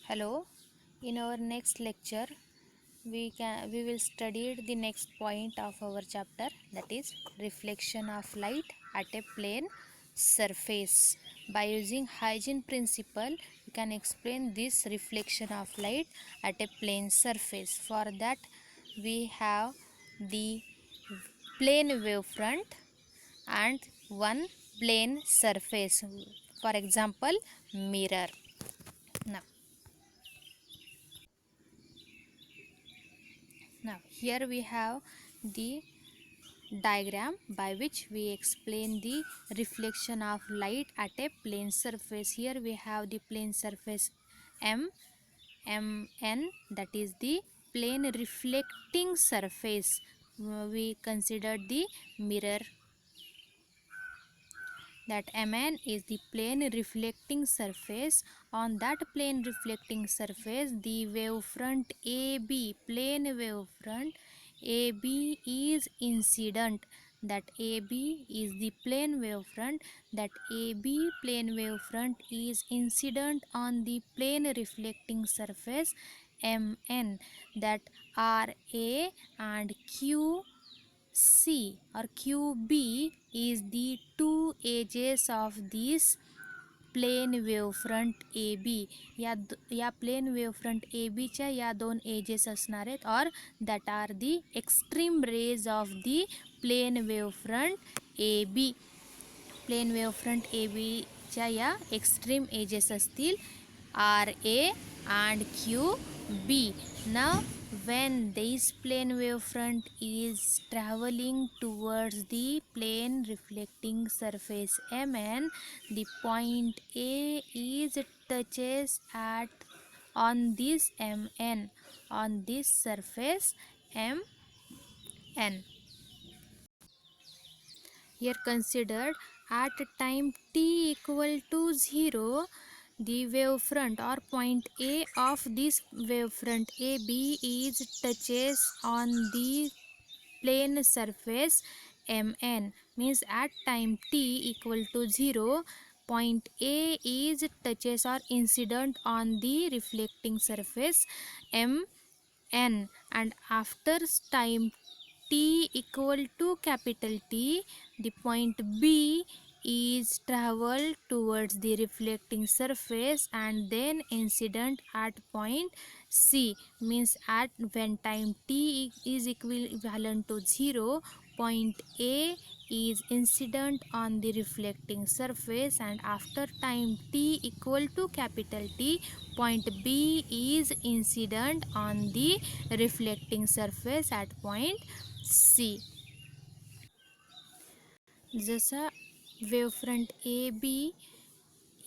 Hello. In our next lecture, we will study the next point of our chapter, that is reflection of light at a plane surface. By using hygiene principle, you can explain this reflection of light at a plane surface. For that, we have the plane wavefront and one plane surface. For example, mirror. Now here we have the diagram by which we explain the reflection of light at a plane surface. Here we have the plane surface MN, that is the plane reflecting surface. We consider the mirror, that Mn is the plane reflecting surface. On that plane reflecting surface, the wavefront AB, plane wavefront AB is incident. That AB is the plane wavefront. That AB plane wavefront is incident on the plane reflecting surface Mn. That RA and Q C or QB is the two edges of this plane wavefront AB. या plane wavefront AB च्या या दोन edges असणार आहेत, और that are the extreme rays of the plane wavefront AB. Plane wavefront AB च्या या extreme edges असतील RA and QB. Now when this plane wavefront is traveling towards the plane reflecting surface MN, the point A is touches at on this MN, on this surface MN. Here considered at time t equal to 0, the wavefront or point A of this wavefront AB is touches on the plane surface MN. Means at time t equal to 0, point A is touches or incident on the reflecting surface MN, and after time t equal to capital T, the point B is travel towards the reflecting surface and then incident at point C. Means at when time t is equivalent to 0, point A is incident on the reflecting surface, and after time t equal to capital T, point B is incident on the reflecting surface at point C. जसा wavefront A B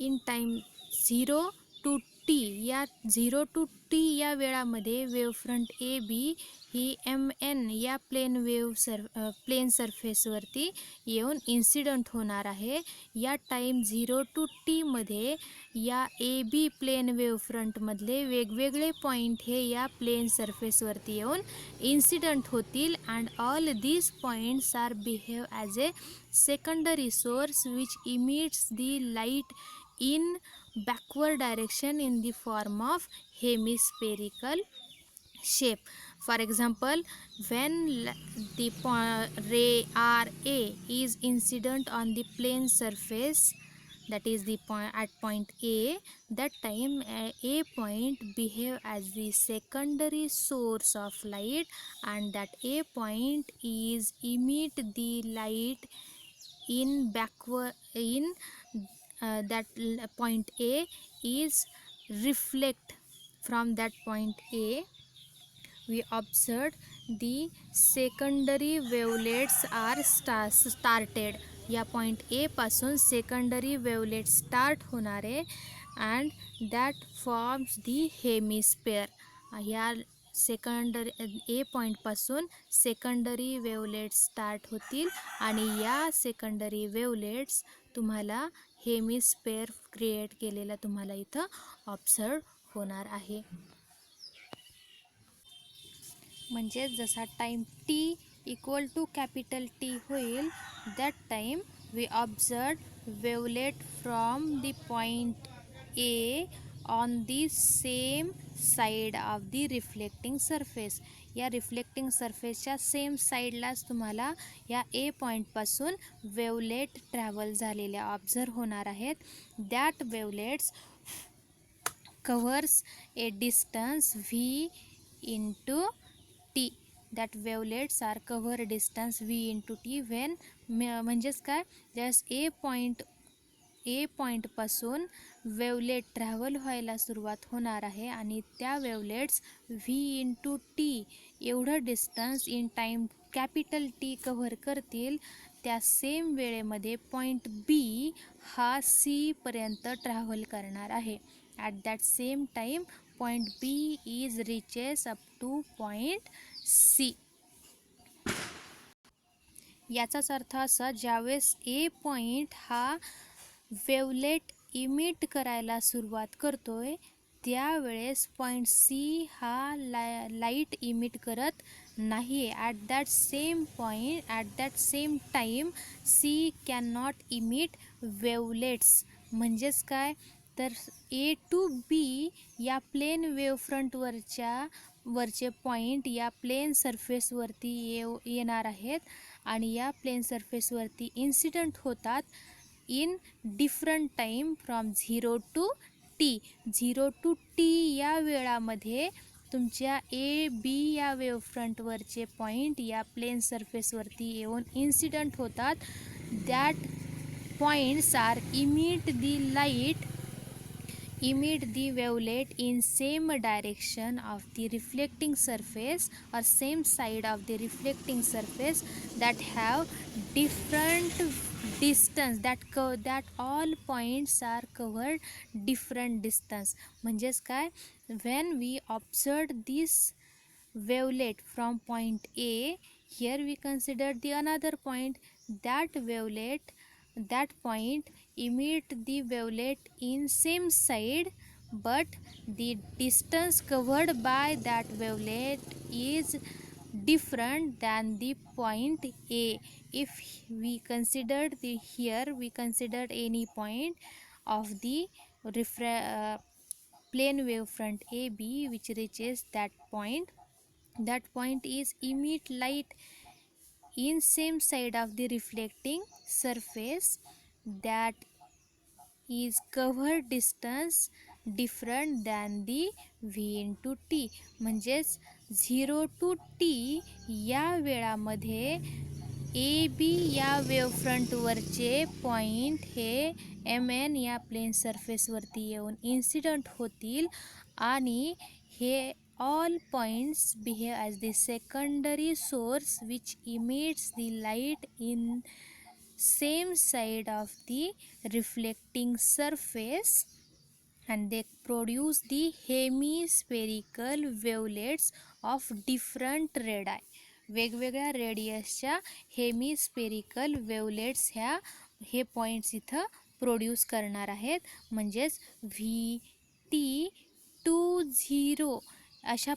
in time 0 to T या 0 to T या वेळामध्ये wavefront A B ही MN या plane सरफेसवरती येऊन incident होणार आहे. या टाईम 0 टू टीमध्ये या ए बी प्लेन वेवफ्रंटमधले वेगवेगळे पॉईंट हे या प्लेन सरफेसवरती येऊन इन्सिडंट होतील, and all these points are behave as a secondary source which emits the light in backward direction in the form of hemispherical shape. For example, when the ray RA is incident on the plane surface, that is the point at point A, that time A point behave as the secondary source of light, and that A point is emit the light in backward in that point A is reflect from that point A. We observed the secondary wavelets are started. या point A पासून secondary wavelet start होणारे, and that forms दी हेमिस्फेअर. या secondary ए पॉईंटपासून secondary wavelets start होतील, आणि या secondary wavelets तुम्हाला हेमिस्फेअर create केलेला तुम्हाला इथं ऑब्झर्व होणार आहे. म्हणजे जसा time T equal to capital T होईल, that time we observe wavelet from the point A on the same side of the reflecting surface. या रिफ्लेक्टिंग सरफेसच्या सेम साईडलाच तुम्हाला या ए पॉईंटपासून वेवलेट ट्रॅव्हल झालेल्या ऑब्झर्व होणार आहेत. That wavelets covers a distance V into T. That wavelets are cover distance V into T when म्हणजेच काय, जस ए पॉईंटपासून वेवलेट ट्रॅव्हल व्हायला सुरुवात होणार आहे आणि त्या वेवलेट्स व्ही इंटू टी एवढं distance in time capital T cover करतील. त्या सेम वेळेमध्ये पॉईंट बी हा सीपर्यंत ट्रॅव्हल करणार आहे. At that same time point B is reaches up to point C. याचाच अर्थ असा, ज्यावेळेस ए पॉईंट हा वेवलेट इमिट करायला सुरुवात करतोय त्यावेळेस पॉईंट सी हा लाईट इमिट करत नाही. At that same time C can not emit wavelets. म्हणजेच काय, तर ए टू बी या प्लेन वरचे पॉईंट या प्लेन सरफेसवरती येणार आहेत आणि या प्लेन सरफेसवरती इन्सिडंट होतात in different time from 0 to T. 0 to T या वेळामध्ये तुमच्या ए बी या वेवफ्रंटवरचे पॉईंट या प्लेन सरफेसवरती येऊन इन्सिडंट होतात. That points are emit the wavelet in same direction of the reflecting surface or same side of the reflecting surface that have different distance, that all points are covered different distance. म्हणजेच काय, when we observed this wavelet from point A, here we considered the another point. That point emit the wavelet in same side, but the distance covered by that wavelet is different than the point A. If we considered any point of the plane wavefront AB which reaches that point is emit light in same side of the reflecting surface that is cover distance different than the v into t. म्हणजेच 0 to t या वेळामध्ये A B या वेवफ्रंटवरचे point हे M N या plane सरफेसवरती येऊन incident होतील आणि हे all points behave as the secondary source which emits the light in same side of the reflecting surface, and they produce the hemispherical wavelets of different radii. वेगवेगळ्या रेडियसच्या hemispherical wavelets हे points इथं produce करणार आहेत. म्हणजेच V T to zero अशा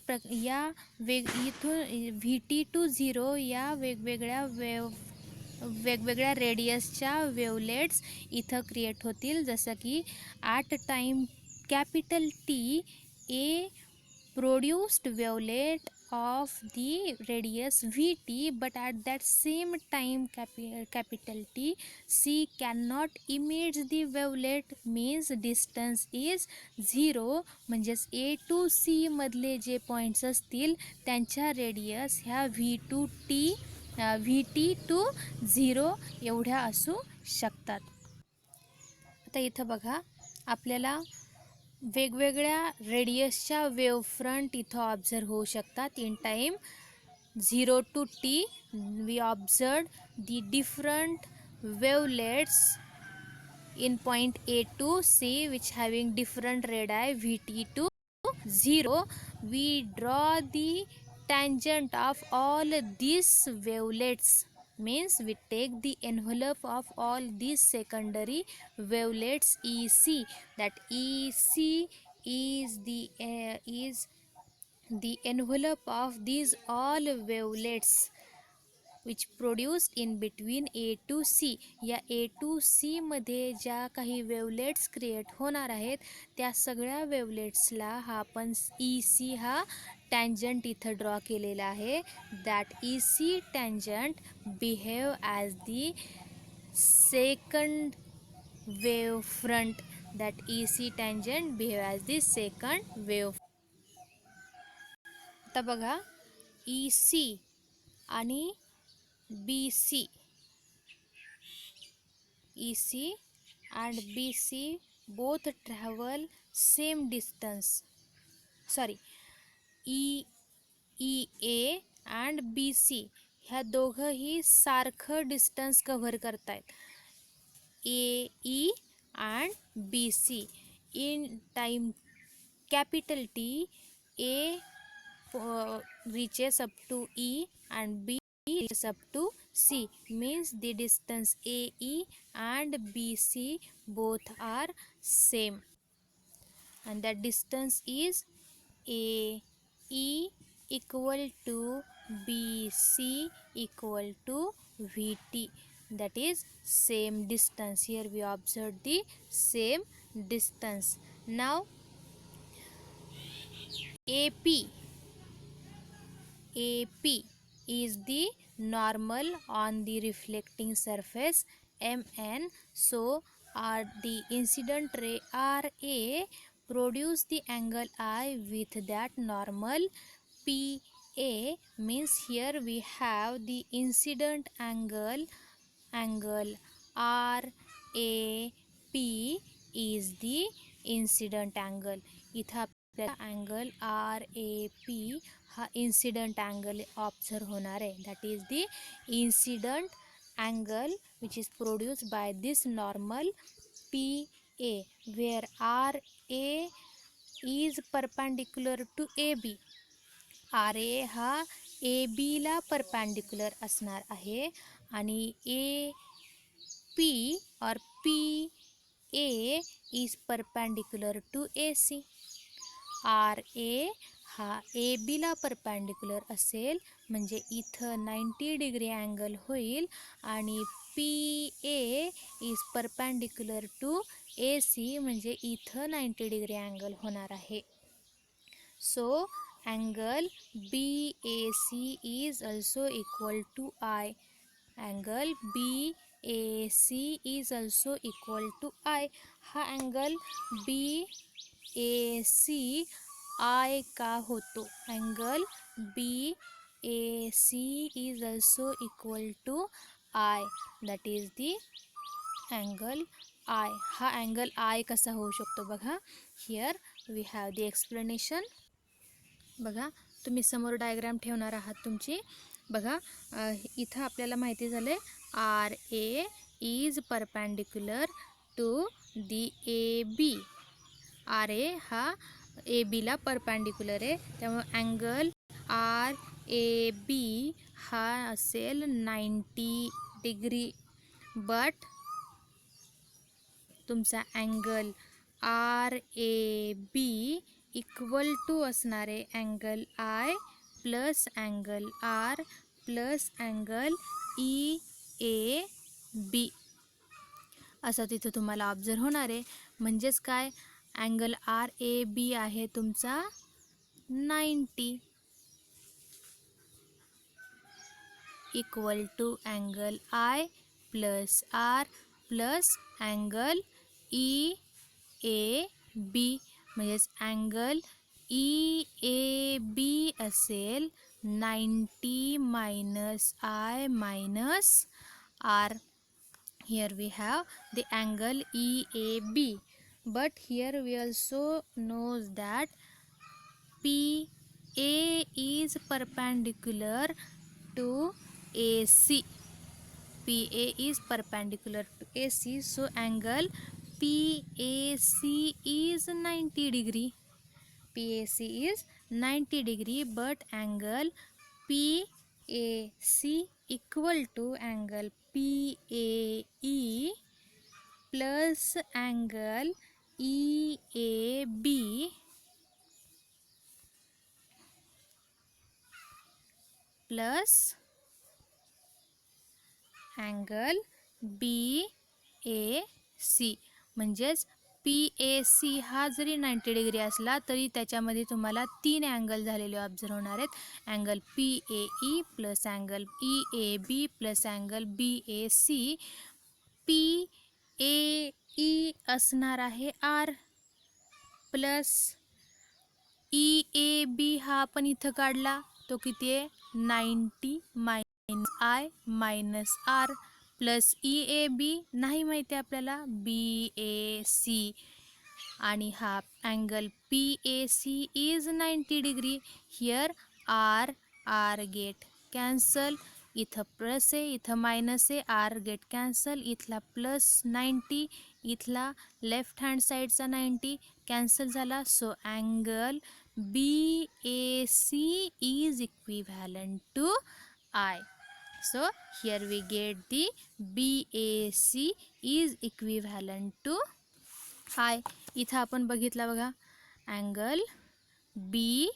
इथून V T to zero या वेगवेगळ्या रेडियसच्या वेवलेट्स इथं क्रिएट होतील. जसं की at time capital T A produced wavelet of the radius vt, but at that same time capital T C cannot emit the wavelet, means distance is 0. म्हणजेच A to C मधले जे points असतील त्यांच्या radius ह्या VT to 0 एवढ्या असू शकतात. आता इथं बघा, आपल्याला वेगवेगळ्या रेडियसच्या वेवफ्रंट इथं ऑब्झर्व होऊ शकतात. In time 0 to T we observe the different wavelets in point A to C which having different radii VT to 0. We draw the tangent of all these wavelets, means we take the envelope of all these secondary wavelets EC. That EC is the envelope of these all wavelets which produced in between A to C. या A to सीमध्ये ज्या काही wavelets create होणार आहेत त्या सगळ्या वेवलेट्सला हा आपण ई सी हा टँजंट इथं ड्रॉ केलेला आहे. That E C tangent behave as the second wave front. That E C tangent behave as the second wave. आता बघा ई सी आणि B C, E C and BC both travel same distance. Sorry, EA and BC ह्या दोघंही सारखं distance cover करतायत. AE and BC in time capital T, A reaches up to E and B reaches up to C, means the distance AE and BC both are same, and that distance is AE equal to BC equal to VT. That is same distance. Here we observe the same distance. Now AP is the normal on the reflecting surface MN. So the incident ray RA produce the angle I with that normal PA, means here we have the incident angle RAP is the incident angle. इथं आपल्याला angle RAP हा incident angle observe होणार आहे. That is the incident angle which is produced by this normal PA, where RA is perpendicular to AB. RA हा ABला perpendicular असणार आहे आणि AP और PA is perpendicular to AC. RA हा ABला perpendicular असेल म्हणजे इथं 90 डिग्री अँगल होईल आणि PA is perpendicular to AC म्हणजे इथं 90 डिग्री अँगल होणार आहे. So angle BAC is also equal to I. Angle BAC is also equal to I. हा अँगल BAC I का होतो? Angle BAC is also equal to I. That is the angle I. हा angle I कसा होऊ शकतो बघा. Here we have the explanation. बघा तुम्ही समोर डायग्राम ठेवणार आहात तुमची. बघा इथं आपल्याला माहिती झाले RA is perpendicular to the AB. RA हा ABला परपेंडिक्युलर आहे त्यामुळे अँगल RAB हा असेल 90 डिग्री. बट तुमचा अँगल RAB इक्वल टू असणार आहे angle I plus angle R plus angle EAB असं तिथं तुम्हाला ऑब्झर्व होणार आहे. म्हणजेच काय, अँगल RAB आहे तुमचा 90 equal to angle I plus R plus angle EAB, म्हणजेच अँगल EAB असेल 90 minus I minus R. Here we have the angle EAB, but here we also knows that PA is perpendicular to AC. PA is perpendicular to AC, so angle PAC is 90 degree. PAC is 90 degree, but angle PAC equal to angle PAE plus angle EAB plus angle BAC. म्हणजेच PAC हा जरी 90 degree असला तरी त्याच्यामध्ये तुम्हाला 3 angle झालेले observe होणार आहेत. Angle PAE plus angle EAB plus angle BAC. PAE असणार आहे R प्लस EAB हा आपण इथं काढला तो किती आहे 90 minus I minus R plus EAB नाही माहिती आपल्याला BAC. आणि हा angle PAC is 90 degree. Here R get cancel. इथं प्लस आहे इथं मायनस आहे. R get cancel. इथला प्लस 90 इथला लेफ्ट हँड साईडचा 90 कॅन्सल झाला. So angle BAC is equivalent to I. So here we get the BAC is equivalent to I. इथं आपण बघितला बघा angle BAC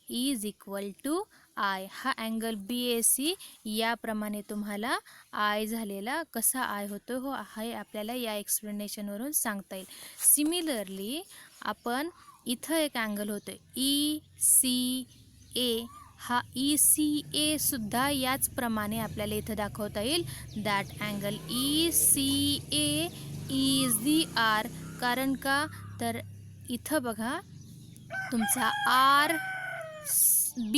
is equal to I. हा अँगल BAC याप्रमाणे तुम्हाला I झालेला कसा I होतो हो आहे आपल्याला या एक्सप्लेनेशनवरून सांगता येईल. सिमिलरली आपण इथं एक अँगल होतो ECA. हा ECA सुद्धा याचप्रमाणे आपल्याला इथं दाखवता येईल. That angle ECA is the R. कारण का तर इथं बघा तुमचा RB